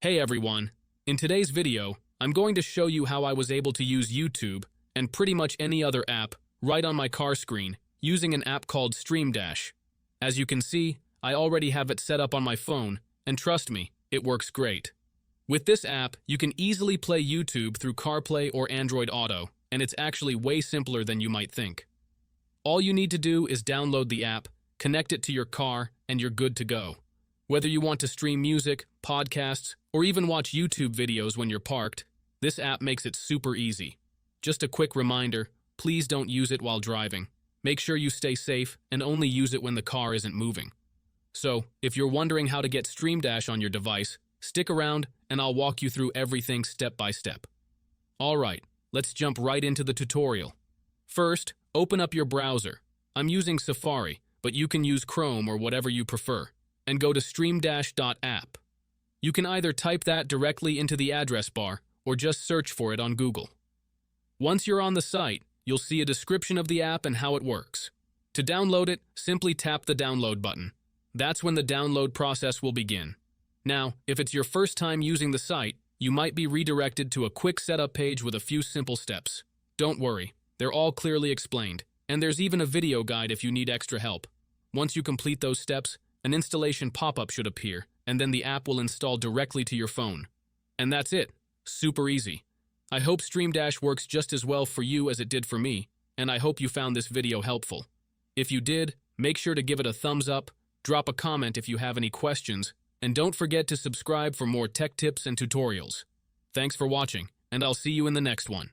Hey everyone! In today's video, I'm going to show you how I was able to use YouTube and pretty much any other app right on my car screen using an app called StreamDash. As you can see, I already have it set up on my phone, and trust me, it works great. With this app, you can easily play YouTube through CarPlay or Android Auto, and it's actually way simpler than you might think. All you need to do is download the app, connect it to your car, and you're good to go. Whether you want to stream music, podcasts, or even watch YouTube videos when you're parked, this app makes it super easy. Just a quick reminder, please don't use it while driving. Make sure you stay safe and only use it when the car isn't moving. So, if you're wondering how to get StreamDash on your device, stick around and I'll walk you through everything step by step. Alright, let's jump right into the tutorial. First, open up your browser. I'm using Safari, but you can use Chrome or whatever you prefer, and go to streamdash.app. You can either type that directly into the address bar or just search for it on Google. Once you're on the site, you'll see a description of the app and how it works. To download it, simply tap the download button. That's when the download process will begin. Now, if it's your first time using the site, you might be redirected to a quick setup page with a few simple steps. Don't worry, they're all clearly explained, and there's even a video guide if you need extra help. Once you complete those steps, an installation pop-up should appear, and then the app will install directly to your phone. And that's it. Super easy. I hope StreamDash works just as well for you as it did for me, and I hope you found this video helpful. If you did, make sure to give it a thumbs up, drop a comment if you have any questions, and don't forget to subscribe for more tech tips and tutorials. Thanks for watching, and I'll see you in the next one.